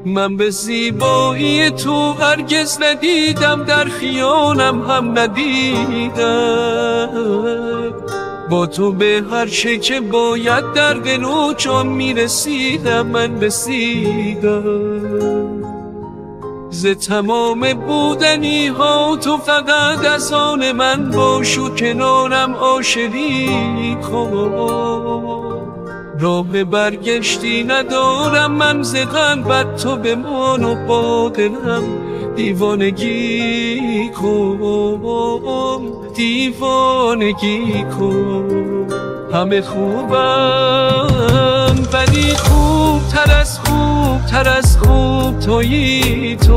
من به زیبایی تو هرگز ندیدم، در خیالم هم ندیدم. با تو به هر چه که باید در دل و جان میرسیدم، من رسیدم. ز تمام بودنی ها تو فقط از آن من باش و کنارم عاشقی کن. راه برگشتی ندارم من ز قلبت، تو بمان و با دلم دیوانگی کن، دیوانگی کن. همه خوبم ولی خوبتر از خوب تویی تو.